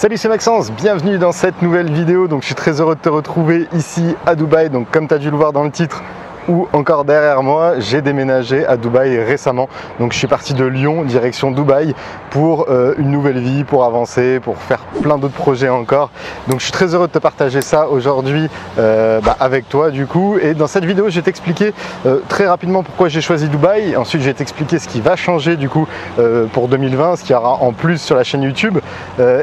Salut, c'est Maxence, bienvenue dans cette nouvelle vidéo. Donc je suis très heureux de te retrouver ici à Dubaï. Donc comme tu as dû le voir dans le titre ou encore derrière moi, j'ai déménagé à Dubaï récemment. Donc je suis parti de Lyon direction Dubaï pour une nouvelle vie, pour avancer, pour faire plein d'autres projets encore. Donc je suis très heureux de te partager ça aujourd'hui avec toi du coup. Et dans cette vidéo, je vais t'expliquer très rapidement pourquoi j'ai choisi Dubaï. Ensuite, je vais t'expliquer ce qui va changer du coup pour 2020, ce qu'il y aura en plus sur la chaîne YouTube.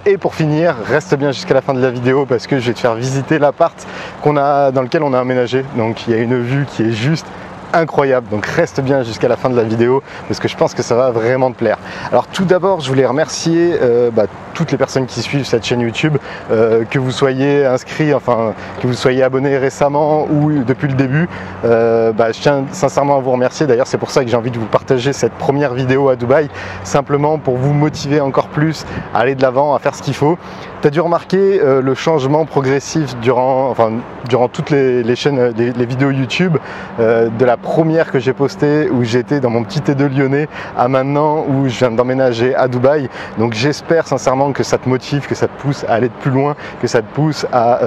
Et pour finir, reste bien jusqu'à la fin de la vidéo parce que je vais te faire visiter l'appart dans lequel on a aménagé. Donc il y a une vue qui est juste incroyable, donc reste bien jusqu'à la fin de la vidéo parce que je pense que ça va vraiment te plaire. Alors tout d'abord, je voulais remercier toutes les personnes qui suivent cette chaîne YouTube, que vous soyez inscrits, enfin que vous soyez abonnés récemment ou depuis le début. Je tiens sincèrement à vous remercier. D'ailleurs, c'est pour ça que j'ai envie de vous partager cette première vidéo à Dubaï, simplement pour vous motiver encore plus à aller de l'avant, à faire ce qu'il faut. Tu as dû remarquer le changement progressif durant toutes les chaînes, les vidéos YouTube, de la première que j'ai postée où j'étais dans mon petit T2 lyonnais à maintenant où je viens d'emménager à Dubaï. Donc j'espère sincèrement que ça te motive, que ça te pousse à aller de plus loin, que ça te pousse à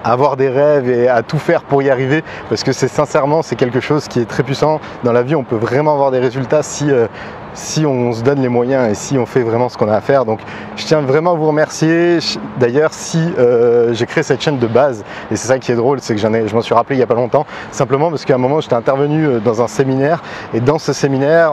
avoir des rêves et à tout faire pour y arriver, parce que c'est quelque chose qui est très puissant dans la vie. On peut vraiment avoir des résultats si on se donne les moyens et si on fait vraiment ce qu'on a à faire. Donc je tiens vraiment à vous remercier. D'ailleurs, si j'ai créé cette chaîne de base, et c'est ça qui est drôle, c'est que je m'en suis rappelé il n'y a pas longtemps, simplement parce qu'à un moment j'étais intervenu dans un séminaire, et dans ce séminaire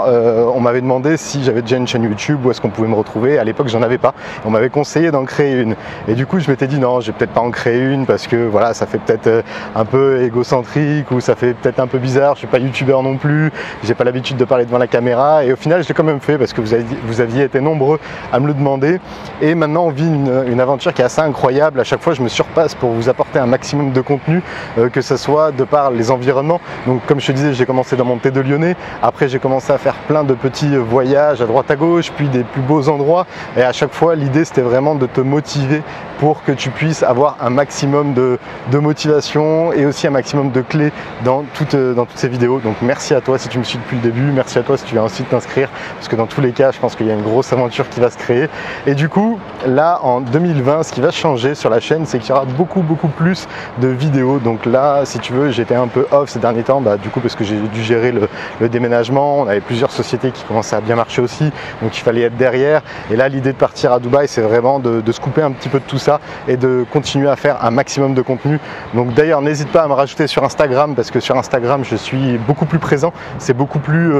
on m'avait demandé si j'avais déjà une chaîne YouTube, où est-ce qu'on pouvait me retrouver. À l'époque j'en avais pas, on m'avait conseillé d'en créer une, et du coup je m'étais dit non, je vais peut-être pas en créer une parce que voilà, ça fait peut-être un peu égocentrique, ou ça fait peut-être un peu bizarre, je suis pas youtubeur non plus, j'ai pas l'habitude de parler devant la caméra. Et au final quand même fait parce que vous aviez été nombreux à me le demander, et maintenant on vit une aventure qui est assez incroyable. À chaque fois je me surpasse pour vous apporter un maximum de contenu, que ce soit de par les environnements. Donc comme je te disais, j'ai commencé dans mon T2 lyonnais, après j'ai commencé à faire plein de petits voyages à droite à gauche, puis des plus beaux endroits, et à chaque fois l'idée c'était vraiment de te motiver pour que tu puisses avoir un maximum de motivation et aussi un maximum de clés dans toutes ces vidéos. Donc merci à toi si tu me suis depuis le début, merci à toi si tu viens aussi t'inscrire, parce que dans tous les cas je pense qu'il y a une grosse aventure qui va se créer. Et du coup là en 2020, ce qui va changer sur la chaîne, c'est qu'il y aura beaucoup plus de vidéos. Donc là, si tu veux, j'étais un peu off ces derniers temps, du coup parce que j'ai dû gérer le déménagement. On avait plusieurs sociétés qui commençaient à bien marcher aussi, donc il fallait être derrière. Et là l'idée de partir à Dubaï, c'est vraiment de se couper un petit peu de tout ça et de continuer à faire un maximum de contenu. Donc d'ailleurs n'hésite pas à me rajouter sur Instagram, parce que sur Instagram je suis beaucoup plus présent, c'est beaucoup plus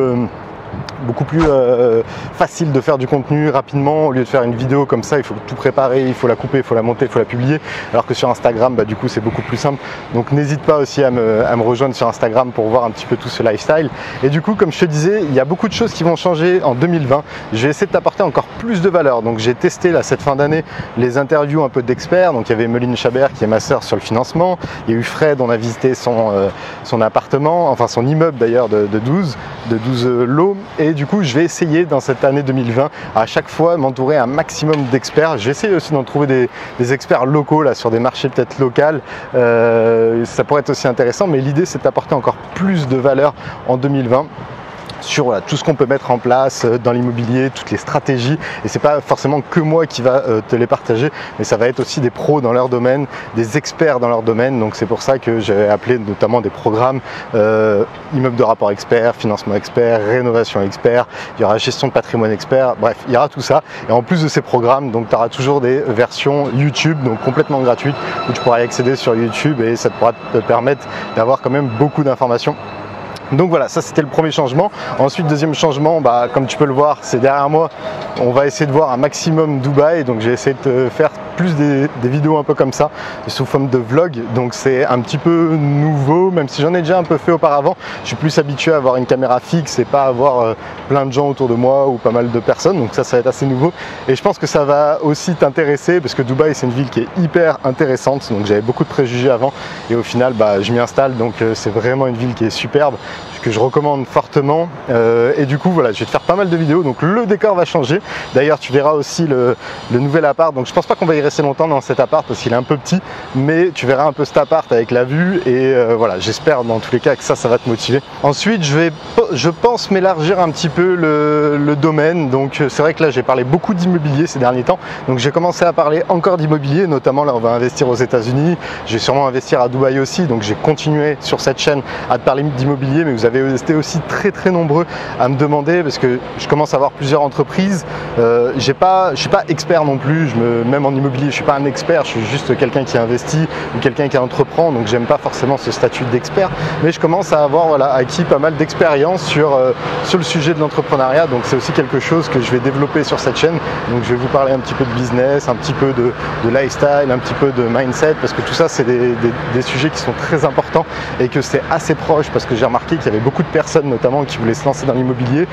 facile de faire du contenu rapidement. Au lieu de faire une vidéo comme ça, il faut tout préparer, il faut la couper, il faut la monter, il faut la publier, alors que sur Instagram du coup c'est beaucoup plus simple. Donc n'hésite pas aussi à me rejoindre sur Instagram pour voir un petit peu tout ce lifestyle. Et du coup, comme je te disais, il y a beaucoup de choses qui vont changer en 2020. Je vais essayer de t'apporter encore plus de valeur. Donc j'ai testé là cette fin d'année les interviews un peu d'experts. Donc il y avait Meline Chabert qui est ma sœur sur le financement, il y a eu Fred, on a visité son appartement, enfin son immeuble d'ailleurs de 12 lots. Et du coup je vais essayer dans cette année 2020 à chaque fois m'entourer un maximum d'experts. J'ai essayé aussi d'en trouver des experts locaux là sur des marchés peut-être locaux, ça pourrait être aussi intéressant, mais l'idée c'est d'apporter encore plus de valeur en 2020 sur tout ce qu'on peut mettre en place dans l'immobilier, toutes les stratégies. Et c'est pas forcément que moi qui va te les partager, mais ça va être aussi des pros dans leur domaine, des experts dans leur domaine. Donc c'est pour ça que j'ai appelé notamment des programmes immeuble de rapport expert, financement expert, rénovation expert, il y aura gestion de patrimoine expert, bref, il y aura tout ça. Et en plus de ces programmes, donc tu auras toujours des versions YouTube, donc complètement gratuites, où tu pourras y accéder sur YouTube, et ça pourra te permettre d'avoir quand même beaucoup d'informations. Donc voilà, ça c'était le premier changement. Ensuite, deuxième changement, comme tu peux le voir, c'est derrière moi. On va essayer de voir un maximum Dubaï. Donc j'ai essayé de faire plus des vidéos un peu comme ça, sous forme de vlog. Donc c'est un petit peu nouveau, même si j'en ai déjà un peu fait auparavant. Je suis plus habitué à avoir une caméra fixe et pas avoir plein de gens autour de moi ou pas mal de personnes. Donc ça va être assez nouveau. Et je pense que ça va aussi t'intéresser, parce que Dubaï c'est une ville qui est hyper intéressante. Donc j'avais beaucoup de préjugés avant, et au final je m'y installe. Donc c'est vraiment une ville qui est superbe. que je recommande fortement. Et du coup voilà, je vais te faire pas mal de vidéos. Donc le décor va changer. D'ailleurs tu verras aussi le nouvel appart. Donc je pense pas qu'on va y rester longtemps dans cet appart parce qu'il est un peu petit, mais tu verras un peu cet appart avec la vue. Et voilà, j'espère dans tous les cas que ça va te motiver. Ensuite je pense m'élargir un petit peu le domaine. Donc c'est vrai que là j'ai parlé beaucoup d'immobilier ces derniers temps. Donc j'ai commencé à parler encore d'immobilier, notamment là on va investir aux États-Unis. Je vais sûrement investir à Dubaï aussi. Donc j'ai continué sur cette chaîne à te parler d'immobilier, mais vous avez été aussi très nombreux à me demander parce que je commence à avoir plusieurs entreprises. Je suis pas expert non plus. Même en immobilier, je suis pas un expert. Je suis juste quelqu'un qui investit ou quelqu'un qui entreprend. Donc j'aime pas forcément ce statut d'expert, mais je commence à avoir acquis pas mal d'expérience sur le sujet de l'entrepreneuriat. Donc c'est aussi quelque chose que je vais développer sur cette chaîne. Donc je vais vous parler un petit peu de business, un petit peu de lifestyle, un petit peu de mindset, parce que tout ça c'est des sujets qui sont très importants et que c'est assez proche, parce que j'ai remarqué qu'il y avait beaucoup de personnes notamment qui voulaient se lancer dans l'immobilier,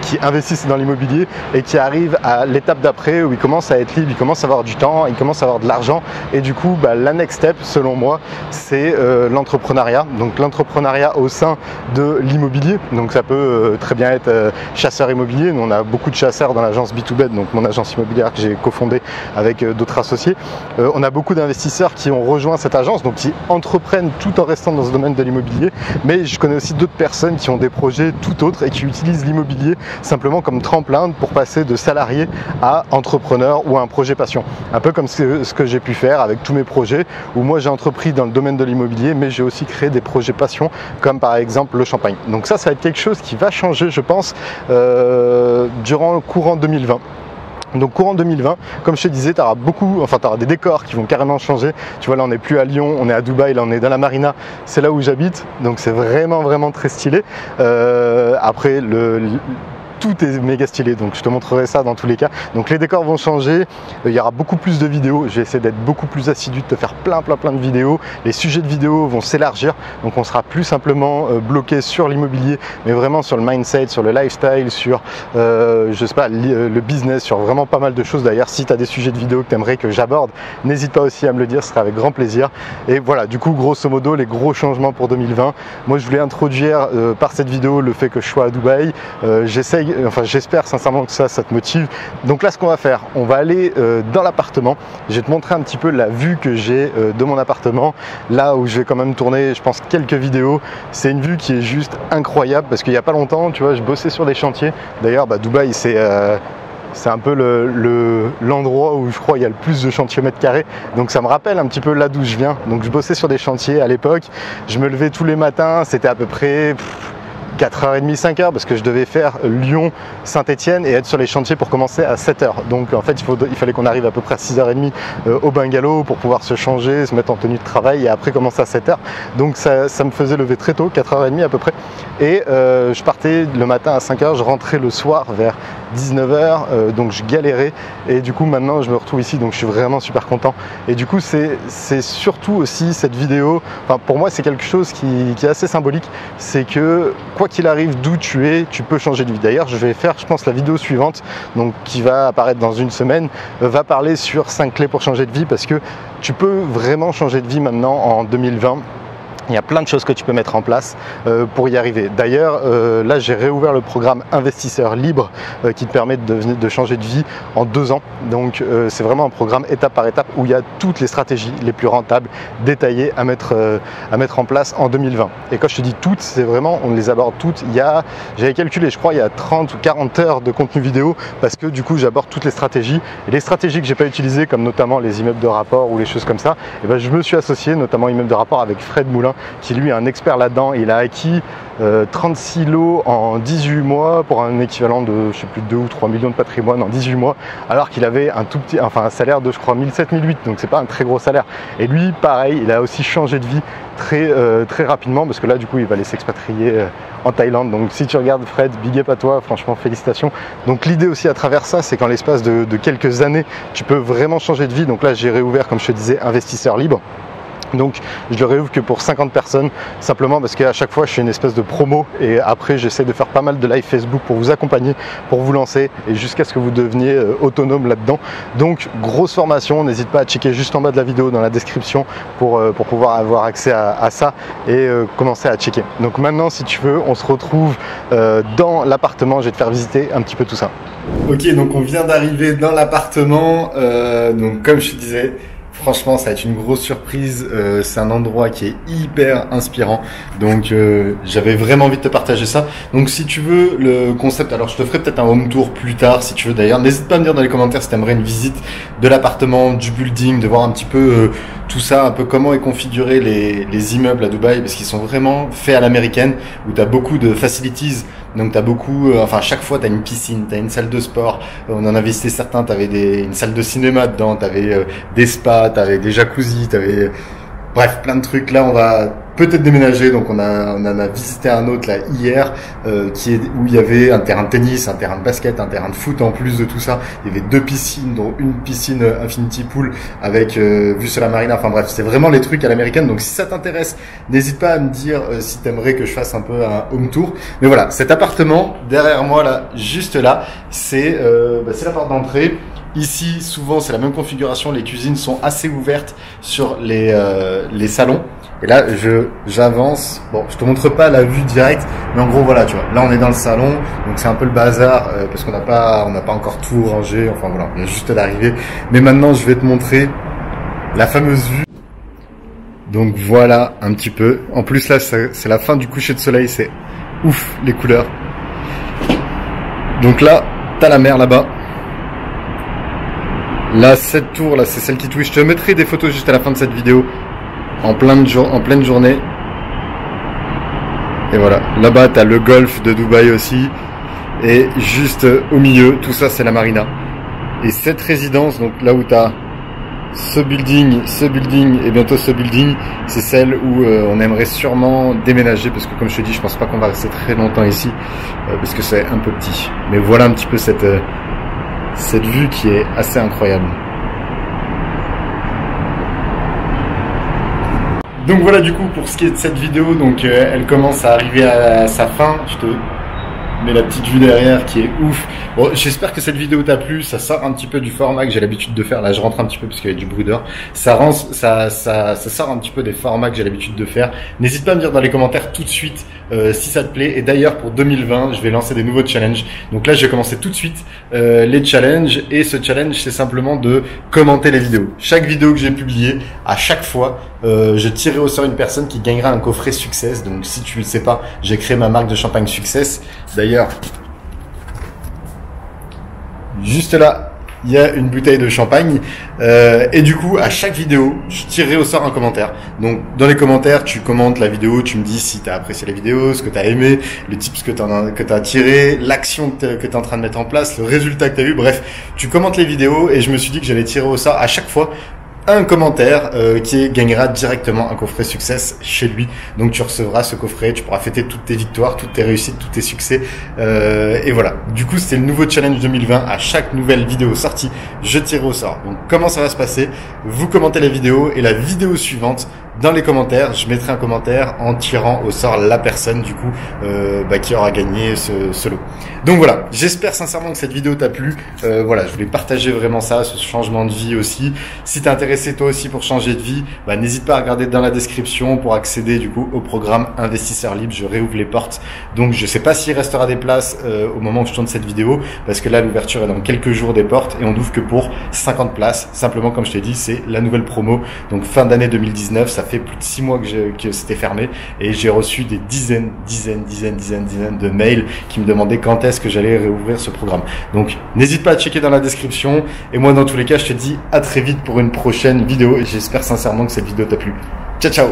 qui investissent dans l'immobilier et qui arrivent à l'étape d'après où ils commencent à être libres, ils commencent à avoir du temps, ils commencent à avoir de l'argent, et du coup la next step selon moi c'est l'entrepreneuriat. Donc l'entrepreneuriat au sein de l'immobilier. Donc ça peut très bien être chasseur immobilier. Nous on a beaucoup de chasseurs dans l'agence B2B, donc mon agence immobilière que j'ai cofondée avec d'autres associés. On a beaucoup d'investisseurs qui ont rejoint cette agence, donc qui entreprennent tout en restant dans ce domaine de l'immobilier. Mais je connais aussi d'autres personnes qui ont des projets tout autres et qui utilisent l'immobilier simplement comme tremplin pour passer de salarié à entrepreneur ou à un projet passion. Un peu comme ce que j'ai pu faire avec tous mes projets, où moi j'ai entrepris dans le domaine de l'immobilier, mais j'ai aussi créé des projets passion, comme par exemple le champagne. Donc ça va être quelque chose qui va changer, je pense, durant le courant 2020. Donc courant 2020, comme je te disais, tu auras des décors qui vont carrément changer. Tu vois, là on n'est plus à Lyon, on est à Dubaï, là on est dans la marina, c'est là où j'habite, donc c'est vraiment très stylé. Après tout est méga stylé, donc je te montrerai ça dans tous les cas. Donc les décors vont changer, il y aura beaucoup plus de vidéos, je vais essayer d'être beaucoup plus assidu, de te faire plein de vidéos. Les sujets de vidéos vont s'élargir, donc on sera plus simplement bloqué sur l'immobilier, mais vraiment sur le mindset, sur le lifestyle, sur je sais pas, le business, sur vraiment pas mal de choses. D'ailleurs, si tu as des sujets de vidéos que tu aimerais que j'aborde, n'hésite pas aussi à me le dire, ce sera avec grand plaisir. Et voilà, du coup grosso modo les gros changements pour 2020. Moi je voulais introduire par cette vidéo le fait que je sois à Dubaï. J'espère sincèrement que ça te motive. Donc là ce qu'on va faire, on va aller dans l'appartement. Je vais te montrer un petit peu la vue que j'ai de mon appartement, là où je vais quand même tourner je pense quelques vidéos. C'est une vue qui est juste incroyable, parce qu'il n'y a pas longtemps, tu vois, je bossais sur des chantiers. D'ailleurs Dubaï c'est un peu l'endroit où je crois il y a le plus de chantiers mètres carrés, donc ça me rappelle un petit peu là d'où je viens. Donc je bossais sur des chantiers à l'époque, je me levais tous les matins, c'était à peu près 4h30, 5h, parce que je devais faire Lyon-Saint-Etienne et être sur les chantiers pour commencer à 7h. Donc en fait il fallait qu'on arrive à peu près à 6h30 au bungalow pour pouvoir se changer, se mettre en tenue de travail et après commencer à 7h. Donc ça me faisait lever très tôt, 4h30 à peu près. Et je partais le matin à 5h, je rentrais le soir vers 19h, donc je galérais. Et du coup maintenant je me retrouve ici, donc je suis vraiment super content. Et du coup c'est surtout aussi cette vidéo, pour moi c'est quelque chose qui est assez symbolique, c'est que quoi qu'il arrive d'où tu es, tu peux changer de vie. D'ailleurs, je vais faire, je pense, la vidéo suivante, donc qui va apparaître dans une semaine, va parler sur 5 clés pour changer de vie, parce que tu peux vraiment changer de vie maintenant en 2020. Il y a plein de choses que tu peux mettre en place pour y arriver. D'ailleurs, là j'ai réouvert le programme Investisseur Libre qui te permet de changer de vie en 2 ans. Donc c'est vraiment un programme étape par étape où il y a toutes les stratégies les plus rentables détaillées à mettre en place en 2020. Et quand je te dis toutes, c'est vraiment, on les aborde toutes. J'avais calculé, je crois, il y a 30 ou 40 heures de contenu vidéo, parce que du coup j'aborde toutes les stratégies. Et les stratégies que j'ai pas utilisées, comme notamment les immeubles de rapport ou les choses comme ça, et ben, je me suis associé, notamment immeubles de rapport, avec Fred Moulin, qui lui est un expert là-dedans. Il a acquis 36 lots en 18 mois pour un équivalent de, je sais plus, 2 ou 3 millions de patrimoine en 18 mois, alors qu'il avait un salaire de, je crois, 1007-1008, donc c'est pas un très gros salaire. Et lui, pareil, il a aussi changé de vie très rapidement, parce que là, du coup, il va aller s'expatrier en Thaïlande. Donc si tu regardes Fred, big up à toi, franchement, félicitations. Donc l'idée aussi à travers ça, c'est qu'en l'espace de quelques années, tu peux vraiment changer de vie. Donc là, j'ai réouvert, comme je te disais, Investisseur Libre. Donc je le réouvre que pour 50 personnes, simplement parce qu'à chaque fois je fais une espèce de promo et après j'essaie de faire pas mal de live Facebook pour vous accompagner, pour vous lancer et jusqu'à ce que vous deveniez autonome là-dedans. Donc grosse formation, n'hésite pas à checker juste en bas de la vidéo dans la description pour pouvoir avoir accès à ça et commencer à checker. Donc maintenant si tu veux, on se retrouve dans l'appartement, je vais te faire visiter un petit peu tout ça. Ok, donc on vient d'arriver dans l'appartement, donc comme je te disais, franchement, ça va être une grosse surprise. C'est un endroit qui est hyper inspirant. Donc, j'avais vraiment envie de te partager ça. Donc, si tu veux le concept, alors je te ferai peut-être un home tour plus tard, si tu veux d'ailleurs. N'hésite pas à me dire dans les commentaires si tu aimerais une visite de l'appartement, du building, de voir un petit peu tout ça, un peu comment est configuré les immeubles à Dubaï, parce qu'ils sont vraiment faits à l'américaine, où tu as beaucoup de facilities. Donc t'as beaucoup, enfin chaque fois t'as une piscine, t'as une salle de sport, on en a visité certains, t'avais une salle de cinéma dedans, t'avais des spas, t'avais des jacuzzis, t'avais bref plein de trucs. Là on va peut-être déménager, donc on en a visité un autre là hier où il y avait un terrain de tennis, un terrain de basket, un terrain de foot en plus de tout ça. Il y avait 2 piscines, dont une piscine infinity pool avec vue sur la marina. Enfin bref, c'est vraiment les trucs à l'américaine. Donc si ça t'intéresse, n'hésite pas à me dire si t'aimerais que je fasse un peu un home tour. Mais voilà, cet appartement derrière moi là, juste là, c'est la porte d'entrée. Ici, souvent, c'est la même configuration. Les cuisines sont assez ouvertes sur les salons. Et là, j'avance. Bon, je te montre pas la vue directe, mais en gros, voilà, tu vois. Là, on est dans le salon, donc c'est un peu le bazar parce qu'on n'a pas encore tout rangé. Enfin voilà, on vient juste d'arriver. Mais maintenant, je vais te montrer la fameuse vue. Donc voilà, un petit peu. En plus, là, c'est la fin du coucher de soleil. C'est ouf, les couleurs. Donc là, t'as la mer là-bas. Là, cette tour là, c'est celle qui twitch. Je te mettrai des photos juste à la fin de cette vidéo, en pleine journée. Et voilà, là-bas t'as le golfe de Dubaï aussi, et juste au milieu, tout ça c'est la marina. Et cette résidence, donc là où t'as ce building et bientôt ce building, c'est celle où on aimerait sûrement déménager, parce que comme je te dis, je pense pas qu'on va rester très longtemps ici, parce que c'est un peu petit. Mais voilà un petit peu cette vue qui est assez incroyable. Donc voilà, du coup, pour ce qui est de cette vidéo, donc elle commence à arriver à sa fin. Je te mets la petite vue derrière qui est ouf. Bon, j'espère que cette vidéo t'a plu. Ça sort un petit peu du format que j'ai l'habitude de faire. Là, je rentre un petit peu parce qu'il y a du bruit dehors. Ça sort un petit peu des formats que j'ai l'habitude de faire. N'hésite pas à me dire dans les commentaires tout de suite si ça te plaît. Et d'ailleurs, pour 2020, je vais lancer des nouveaux challenges. Donc là, je vais commencer tout de suite les challenges. Et ce challenge, c'est simplement de commenter les vidéos. Chaque vidéo que j'ai publiée, à chaque fois, je tirerai au sort une personne qui gagnera un coffret Success. Donc si tu le sais pas, j'ai créé ma marque de champagne Success. D'ailleurs, juste là, il y a une bouteille de champagne. Et du coup, à chaque vidéo, je tirerai au sort un commentaire. Donc dans les commentaires, tu commentes la vidéo, tu me dis si tu as apprécié la vidéo, ce que tu as aimé, le tips que tu as tiré, l'action que tu es en train de mettre en place, le résultat que tu as eu. Bref, tu commentes les vidéos et je me suis dit que j'allais tirer au sort à chaque fois un commentaire qui gagnera directement un coffret Success chez lui. Donc tu recevras ce coffret, tu pourras fêter toutes tes victoires, toutes tes réussites, tous tes succès. Et voilà. Du coup, c'était le nouveau challenge 2020. À chaque nouvelle vidéo sortie, je tire au sort. Donc comment ça va se passer? Vous commentez la vidéo et la vidéo suivante, dans les commentaires, je mettrai un commentaire en tirant au sort la personne du coup qui aura gagné ce lot. Donc voilà, j'espère sincèrement que cette vidéo t'a plu. Voilà, je voulais partager vraiment ça, ce changement de vie aussi. Si t'es intéressé toi aussi pour changer de vie, n'hésite pas à regarder dans la description pour accéder du coup au programme Investisseur Libre. Je réouvre les portes. Donc je sais pas s'il restera des places au moment où je tourne cette vidéo, parce que là l'ouverture est dans quelques jours des portes et on n'ouvre que pour 50 places. Simplement, comme je t'ai dit, c'est la nouvelle promo. Donc fin d'année 2019, ça fait plus de 6 mois que c'était fermé et j'ai reçu des dizaines de mails qui me demandaient quand est-ce que j'allais réouvrir ce programme. Donc n'hésite pas à checker dans la description et moi dans tous les cas je te dis à très vite pour une prochaine vidéo et j'espère sincèrement que cette vidéo t'a plu. Ciao ciao.